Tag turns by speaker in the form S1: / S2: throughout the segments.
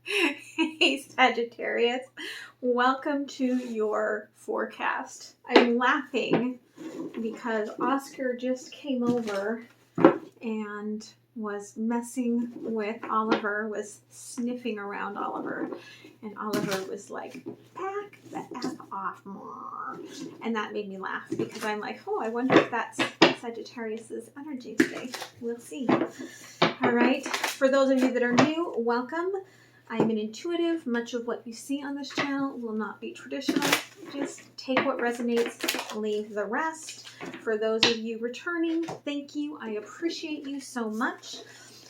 S1: Hey Sagittarius, welcome to your forecast. I'm laughing because Oscar just came over and was messing with Oliver, was sniffing around Oliver, and Oliver was like, back the F off, more. And that made me laugh because I'm like, oh, I wonder if that's Sagittarius's energy today. We'll see. All right, for those of you that are new, welcome. I am an intuitive. Much of what you see on this channel will not be traditional. Just take what resonates, leave the rest. For those of you returning, thank you. I appreciate you so much.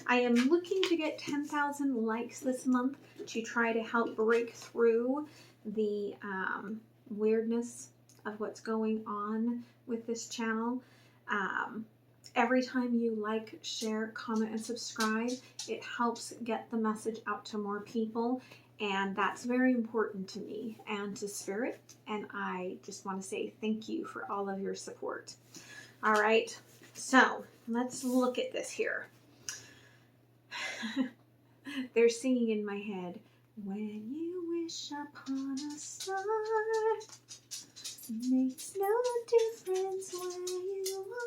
S1: I am looking to get 10,000 likes this month to try to help break through the weirdness of what's going on with this channel. Every time you like, share, comment, and subscribe, it helps get the message out to more people. And that's very important to me and to Spirit. And I just want to say thank you for all of your support. All right, so let's look at this here. They're singing in my head, when you wish upon a star, makes no difference where you are.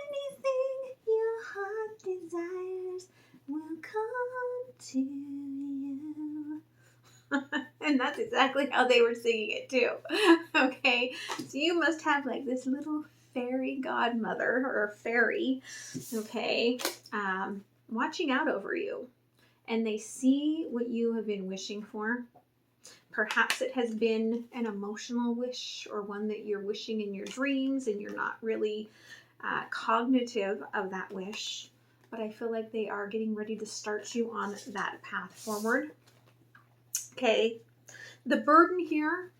S1: Anything your heart desires will come to you. And that's exactly how they were singing it too. Okay, so you must have like this little fairy godmother or fairy, okay, watching out over you. And they see what you have been wishing for. Perhaps it has been an emotional wish or one that you're wishing in your dreams and you're not really cognitive of that wish. But I feel like they are getting ready to start you on that path forward. Okay, the burden here,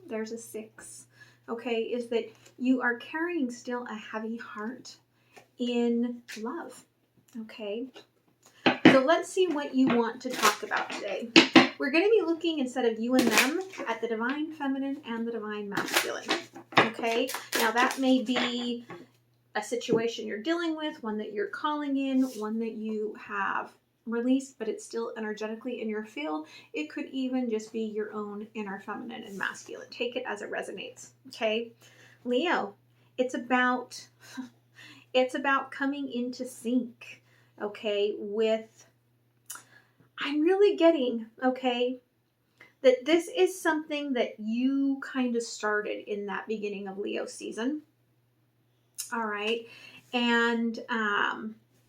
S1: there's a 6, okay, is that you are carrying still a heavy heart in love, okay? So let's see what you want to talk about today. We're going to be looking, instead of you and them, at the Divine Feminine and the Divine Masculine, okay? Now that may be a situation you're dealing with, one that you're calling in, one that you have released, but it's still energetically in your field. It could even just be your own inner feminine and masculine. Take it as it resonates, okay? Leo, it's about coming into sync, okay, with, I'm really getting, okay, that this is something that you kind of started in that beginning of Leo season. All right. And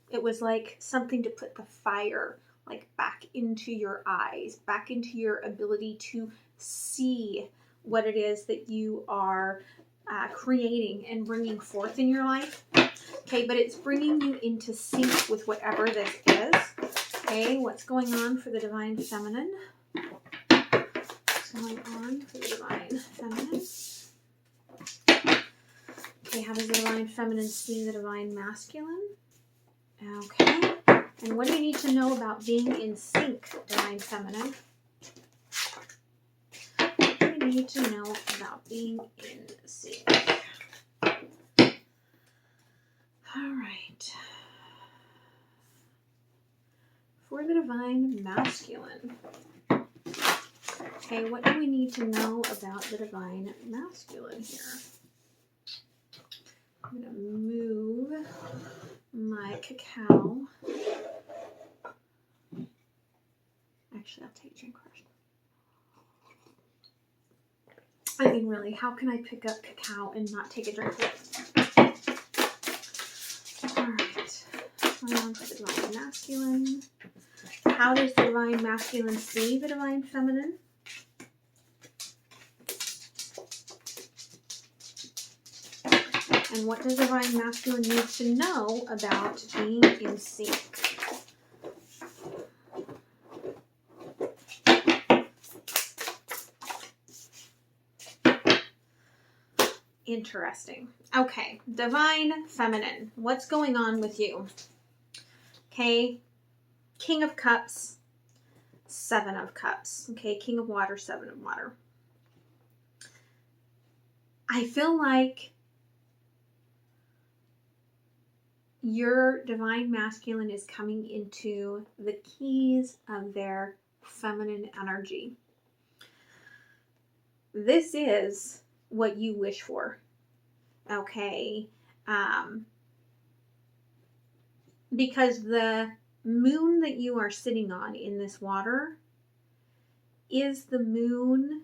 S1: it was like something to put the fire like back into your eyes, back into your ability to see what it is that you are creating and bringing forth in your life. Okay, but it's bringing you into sync with whatever this is. Okay, what's going on for the Divine Feminine? What's going on for the Divine Feminine? Okay, how does the Divine Feminine see the Divine Masculine? Okay, and what do you need to know about being in sync, Divine Feminine? What do you need to know about being in sync? All right. For the Divine Masculine. Okay, what do we need to know about the Divine Masculine here? I'm going to move my cacao. Actually, I'll take a drink first. I mean, really, how can I pick up cacao and not take a drink of it? All right. What's going on for the Divine Masculine? How does the Divine Masculine see the Divine Feminine? And what does the Divine Masculine need to know about being in sync? Interesting. Okay, Divine Feminine. What's going on with you? Okay, King of Cups, 7 of Cups. Okay, King of Water, 7 of Water. I feel like your divine masculine is coming into the keys of their feminine energy. This is what you wish for, okay? Because the moon that you are sitting on in this water is the moon,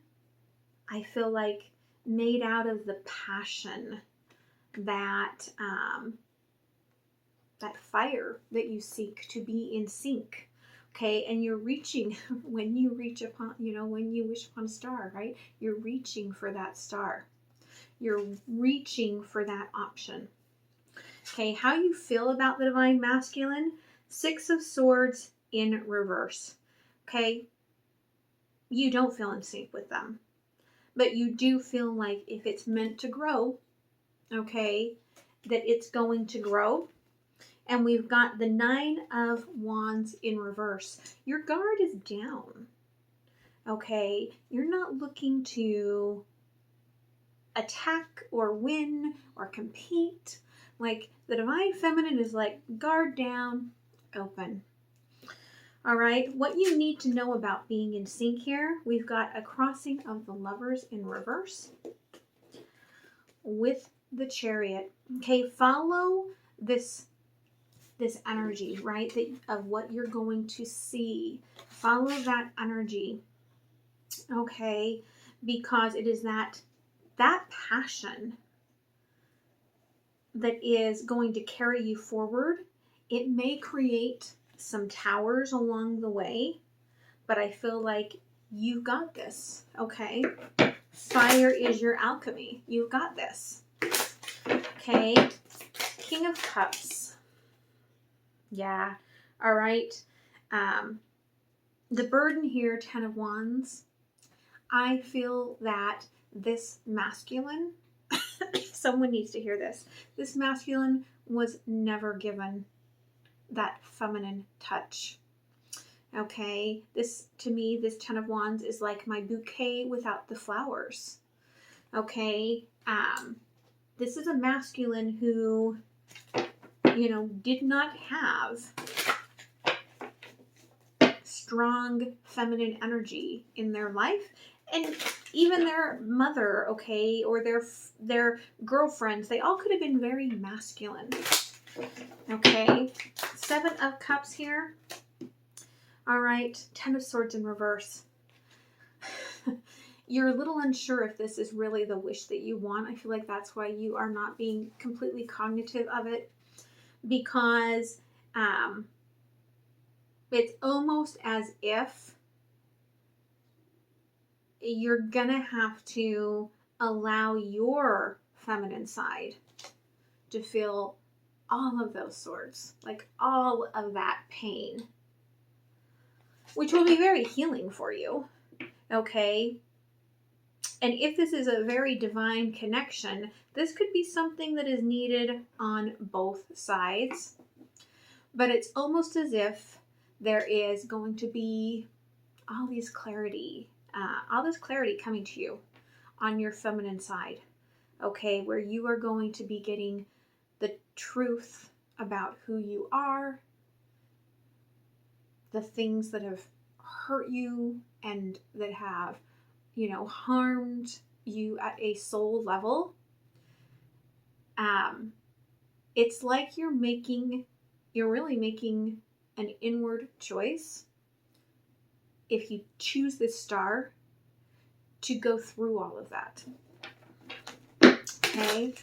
S1: I feel like, made out of the passion, that that fire that you seek to be in sync. Okay, and you're reaching, when you reach upon, when you wish upon a star, right? You're reaching for that star. You're reaching for that option. Okay, how you feel about the divine masculine? 6 of Swords in reverse. Okay, you don't feel in sync with them, but you do feel like if it's meant to grow, okay, that it's going to grow. And we've got the 9 of Wands in reverse. Your guard is down, okay? You're not looking to attack or win or compete. Like, the divine feminine is like, guard down, open. All right, what you need to know about being in sync here, we've got a crossing of the Lovers in reverse with the Chariot. Okay, follow this energy, right, of what you're going to see. Follow that energy, okay, because it is that passion that is going to carry you forward. It may create some towers along the way, but I feel like you've got this, okay? Fire is your alchemy. You've got this. Okay, King of Cups. Yeah, all right. The burden here, 10 of Wands. I feel that this masculine, someone needs to hear this. This masculine was never given that feminine touch. Okay, this, to me, this 10 of Wands is like my bouquet without the flowers. Okay, this is a masculine who, did not have strong feminine energy in their life, and even their mother, okay, or their girlfriends, they all could have been very masculine. Okay, 7 of Cups here. All right, 10 of Swords in reverse. You're a little unsure if this is really the wish that you want. I feel like that's why you are not being completely cognitive of it, because it's almost as if you're gonna have to allow your feminine side to feel all of those swords, like all of that pain, which will be very healing for you, okay? And if this is a very divine connection, this could be something that is needed on both sides. But it's almost as if there is going to be all this clarity coming to you on your feminine side, okay? Where you are going to be getting the truth about who you are, the things that have hurt you and that have, harmed you at a soul level. It's like you're really making an inward choice if you choose this star to go through all of that. Okay.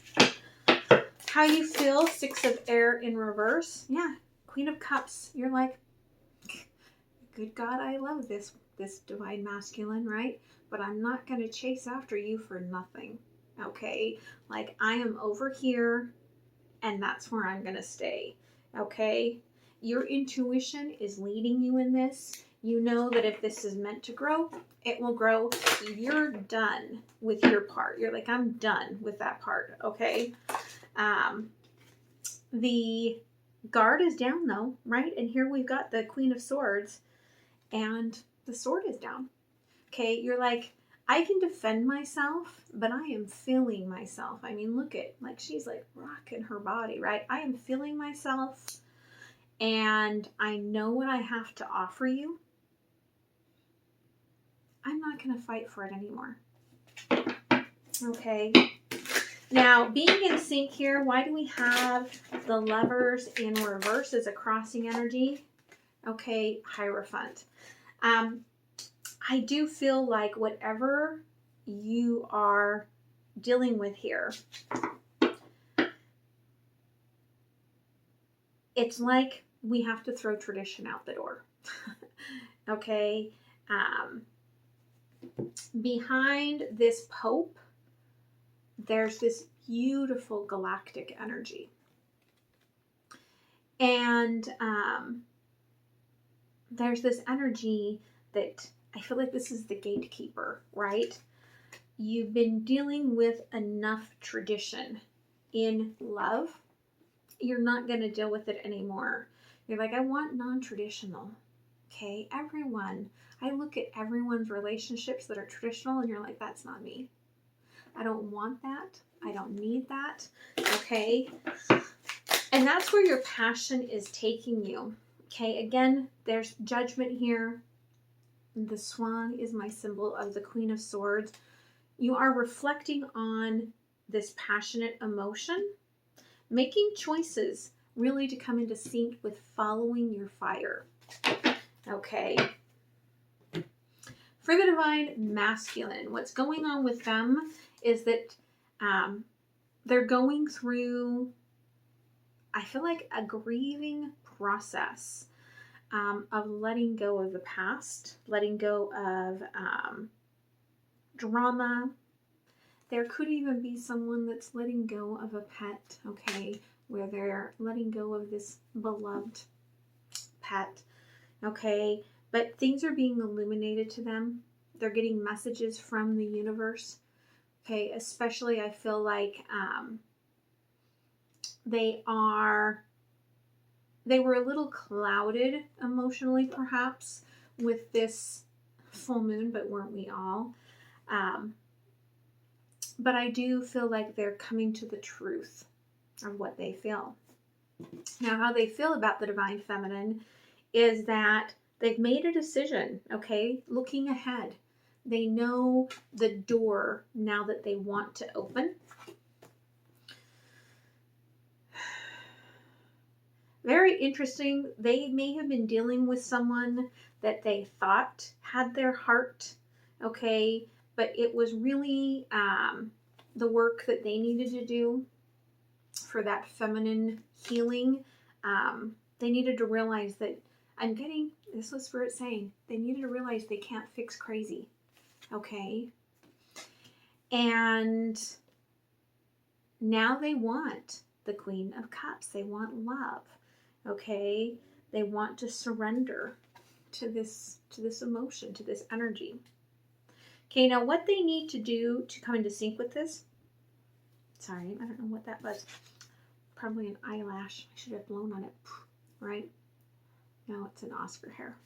S1: How you feel? 6 of Air in reverse. Yeah. Queen of Cups. You're like, good God, I love this divine masculine, right? But I'm not going to chase after you for nothing. Okay. Like, I am over here and that's where I'm going to stay. Okay. Your intuition is leading you in this. You know that if this is meant to grow, it will grow. You're done with your part. You're like, I'm done with that part. Okay. The guard is down though, right? And here we've got the Queen of Swords and the sword is down. Okay. You're like, I can defend myself, but I am feeling myself. I mean, look at, like, she's like rocking her body, right? I am feeling myself, and I know what I have to offer you. I'm not going to fight for it anymore. Okay. Now, being in sync here, why do we have the Lovers in reverse as a crossing energy? Okay, Hierophant. I do feel like whatever you are dealing with here, it's like we have to throw tradition out the door. Okay. Behind this Pope, there's this beautiful galactic energy. And there's this energy that I feel like this is the gatekeeper, right? You've been dealing with enough tradition in love. You're not going to deal with it anymore. You're like, I want non-traditional. Okay, everyone. I look at everyone's relationships that are traditional and you're like, that's not me. I don't want that. I don't need that. Okay. And that's where your passion is taking you. Okay, again, there's judgment here. The swan is my symbol of the Queen of Swords. You are reflecting on this passionate emotion, making choices really to come into sync with following your fire. Okay. For the Divine Masculine, what's going on with them is that they're going through, I feel like, a grieving process of letting go of the past, letting go of drama. There could even be someone that's letting go of a pet, okay, where they're letting go of this beloved pet, okay, but things are being illuminated to them. They're getting messages from the universe, okay, especially I feel like they were a little clouded emotionally, perhaps, with this full moon, but weren't we all? But I do feel like they're coming to the truth of what they feel. Now, how they feel about the Divine Feminine is that they've made a decision, okay, looking ahead. They know the door now that they want to open. Very interesting. They may have been dealing with someone that they thought had their heart, okay, but it was really the work that they needed to do for that feminine healing. They needed to realize that, this was Spirit saying, they needed to realize they can't fix crazy, okay? And now they want the Queen of Cups. They want love. Okay, they want to surrender to this emotion, to this energy. Okay, now what they need to do to come into sync with this, sorry, I don't know what that was. Probably an eyelash. I should have blown on it, right? No, it's an Oscar hair.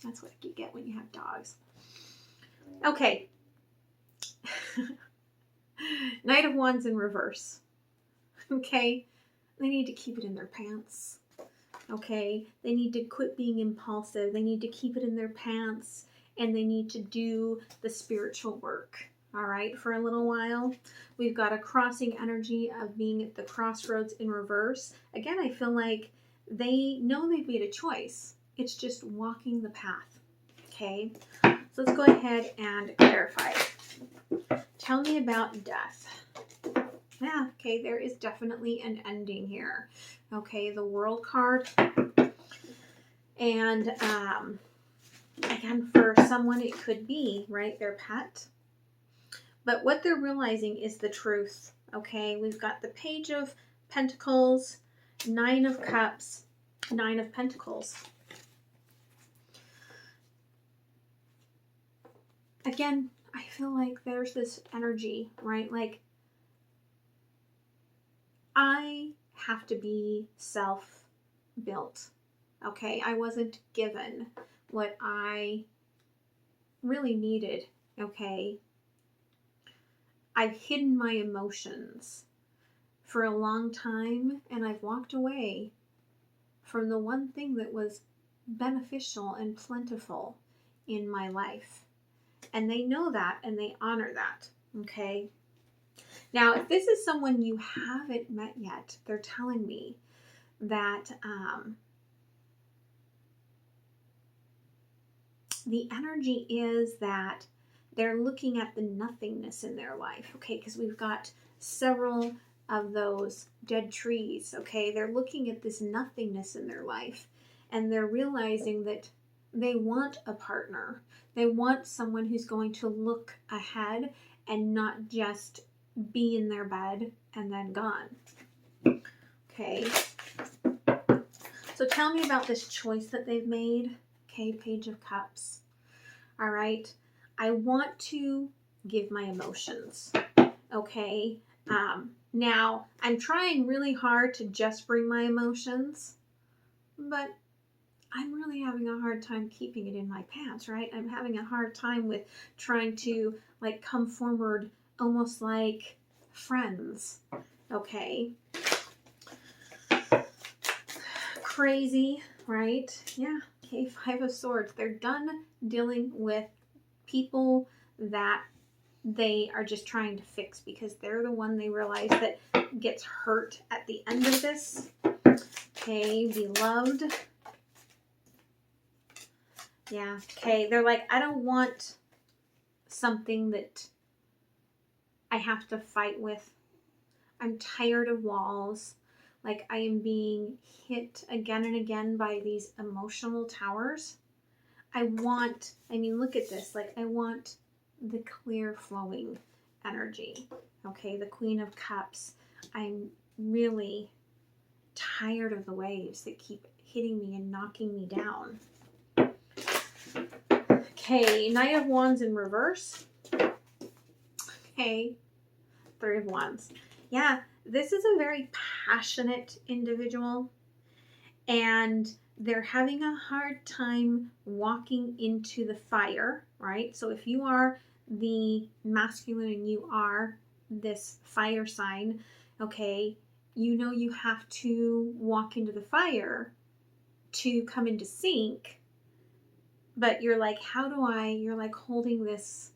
S1: That's what you get when you have dogs. Okay. Knight of Wands in reverse. Okay, they need to keep it in their pants. Okay, they need to quit being impulsive. They need to keep it in their pants, and they need to do the spiritual work. All right, for a little while. We've got a crossing energy of being at the crossroads in reverse. Again, I feel like they know they've made a choice. It's just walking the path. Okay, so let's go ahead and clarify. Tell me about death. Yeah, okay, there is definitely an ending here. Okay, the World card. And again, for someone it could be, right, their pet. But what they're realizing is the truth. Okay, we've got the Page of Pentacles, Nine of Cups, Nine of Pentacles. Again, I feel like there's this energy, right? Like, I have to be self-built. Okay, I wasn't given what I really needed okay? I've hidden my emotions for a long time, and I've walked away from the one thing that was beneficial and plentiful in my life. And they know that, and they honor that, okay? Now, if this is someone you haven't met yet, they're telling me that the energy is that they're looking at the nothingness in their life, okay? Because we've got several of those dead trees, okay? They're looking at this nothingness in their life, and they're realizing that they want a partner. They want someone who's going to look ahead and not just be in their bed and then gone. Okay. So tell me about this choice that they've made. Okay, Page of Cups. All right. I want to give my emotions. Okay. Now, I'm trying really hard to just bring my emotions, but I'm really having a hard time keeping it in my pants, right? I'm having a hard time with trying to like come forward almost like friends, okay? Crazy, right? Yeah, okay, Five of Swords. They're done dealing with people that they are just trying to fix because they're the one they realize that gets hurt at the end of this. Okay, Beloved. Yeah, okay, they're like, I don't want something that I have to fight with. I'm tired of walls. Like, I am being hit again and again by these emotional towers. I mean, look at this. Like, I want the clear flowing energy. Okay, the Queen of Cups. I'm really tired of the waves that keep hitting me and knocking me down. Okay, Knight of Wands in reverse. Okay, Three of Wands. Yeah, this is a very passionate individual, and they're having a hard time walking into the fire, right? So if you are the masculine and you are this fire sign, okay, you know you have to walk into the fire to come into sync, but you're like, you're like holding this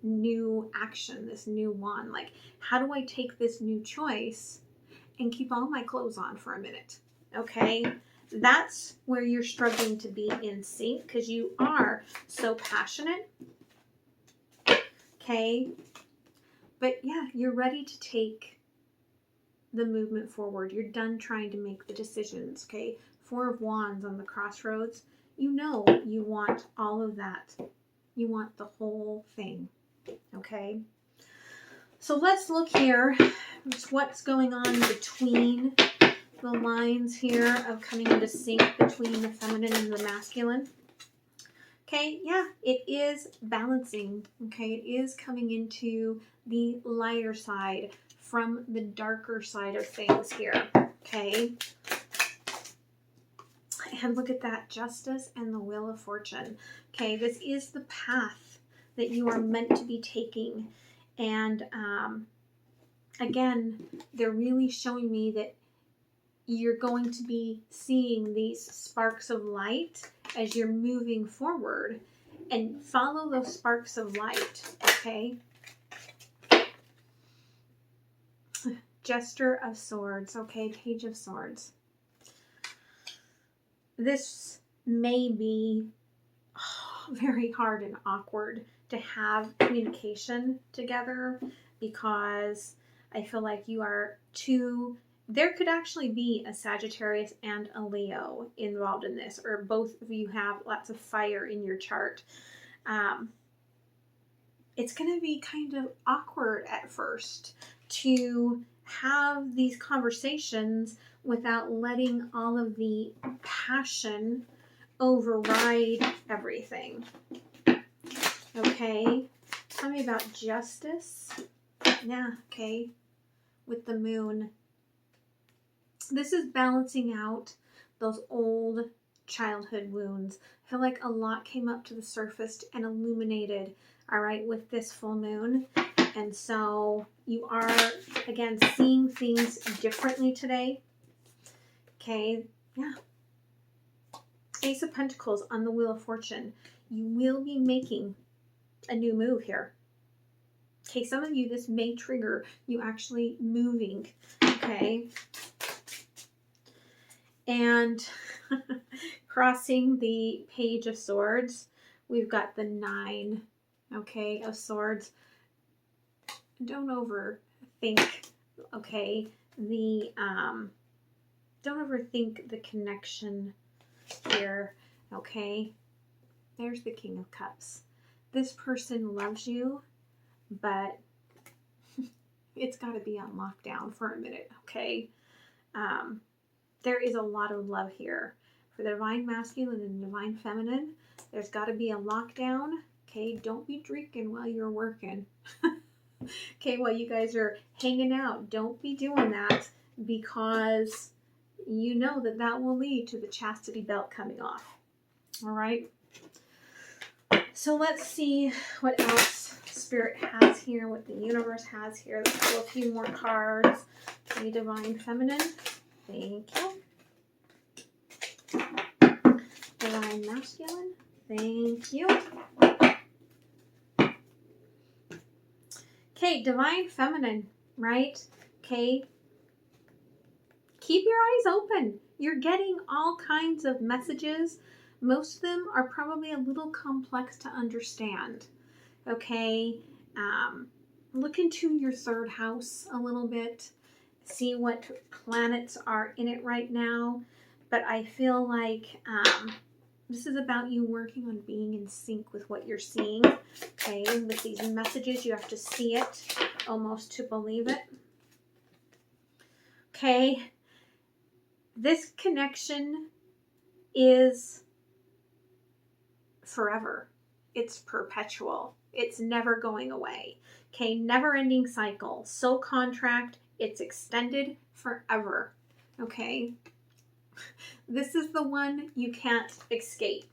S1: new action, this new one. Like, how do I take this new choice and keep all my clothes on for a minute? Okay, that's where you're struggling to be in sync because you are so passionate. Okay, but yeah, you're ready to take the movement forward. You're done trying to make the decisions. Okay, Four of Wands on the crossroads. You know you want all of that. You want the whole thing. Okay, so let's look here. What's going on between the lines here of coming into sync between the feminine and the masculine. Okay, yeah, it is balancing. Okay, it is coming into the lighter side from the darker side of things here. Okay, and look at that, Justice and the Wheel of Fortune. Okay, this is the path that you are meant to be taking. And again, they're really showing me that you're going to be seeing these sparks of light as you're moving forward, and follow those sparks of light, okay? Jester of Swords, okay, Page of Swords. This may be very hard and awkward to have communication together because I feel like you are too... There could actually be a Sagittarius and a Leo involved in this, or both of you have lots of fire in your chart. It's going to be kind of awkward at first to have these conversations without letting all of the passion override everything. Okay, tell me about Justice. Yeah, okay, with the Moon. This is balancing out those old childhood wounds. I feel like a lot came up to the surface and illuminated, all right, with this full moon. And so you are, again, seeing things differently today. Okay, yeah. Ace of Pentacles on the Wheel of Fortune. You will be making a new move here. Okay, some of you, this may trigger you actually moving. Okay. And crossing the Page of Swords, we've got the 9, okay, of Swords. Don't overthink, okay, don't overthink the connection here, okay. There's the King of Cups. This person loves you, but it's got to be on lockdown for a minute, okay. There is a lot of love here. For the Divine Masculine and Divine Feminine, there's got to be a lockdown. Okay, don't be drinking while you're working. Okay, while you guys are hanging out, don't be doing that, because you know that that will lead to the chastity belt coming off. All right. So let's see what else Spirit has here, what the universe has here. Let's pull a few more cards. Okay, Divine Feminine. Thank you. Divine Masculine. Thank you. Okay, Divine Feminine, right? Okay. Keep your eyes open. You're getting all kinds of messages. Most of them are probably a little complex to understand. Okay. Look into your 3rd house a little bit. See what planets are in it right now. But I feel like this is about you working on being in sync with what you're seeing. Okay, with these messages, you have to see it almost to believe it. Okay, this connection is forever. It's perpetual. It's never going away. Okay, never-ending cycle. Soul contract, it's extended forever. Okay, this is the one you can't escape.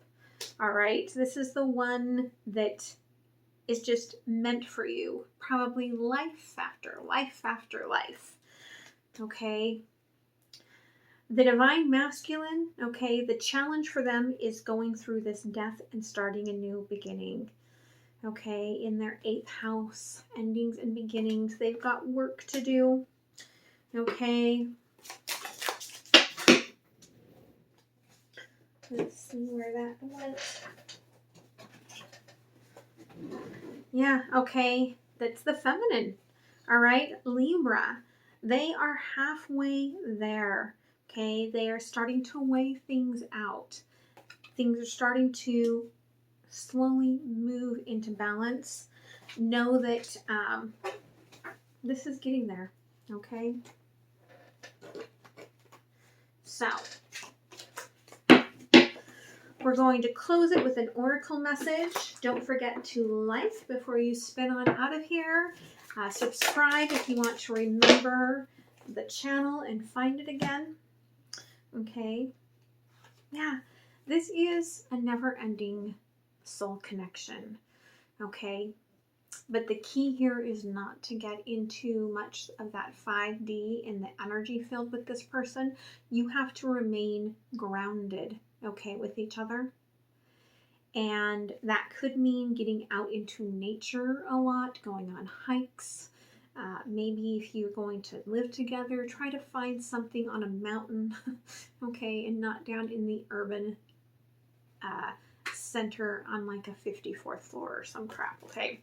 S1: All right, this is the one that is just meant for you. Probably life after life after life. Okay. The Divine Masculine, okay, the challenge for them is going through this death and starting a new beginning. Okay, in their 8th house, endings and beginnings. They've got work to do. Okay. Let's see where that went. Yeah, okay. That's the feminine. All right, Libra. They are halfway there. Okay, they are starting to weigh things out. Things are starting to slowly move into balance. Know that this is getting there. Okay. So we're going to close it with an oracle message. Don't forget to like before you spin on out of here. Subscribe if you want to remember the channel and find it again. Okay. Yeah, this is a never-ending soul connection. Okay. But the key here is not to get into much of that 5D in the energy field with this person. You have to remain grounded, okay, with each other. And that could mean getting out into nature a lot, going on hikes. Maybe if you're going to live together, try to find something on a mountain, okay, and not down in the urban center on like a 54th floor or some crap, okay?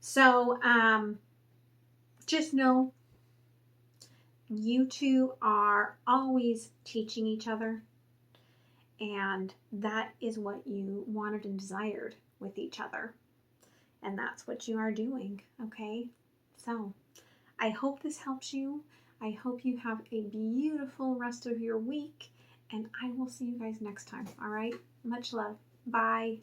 S1: So just know you two are always teaching each other, and that is what you wanted and desired with each other, and that's what you are doing. Okay, so I hope this helps you. I hope you have a beautiful rest of your week, and I will see you guys next time. All right, much love. Bye.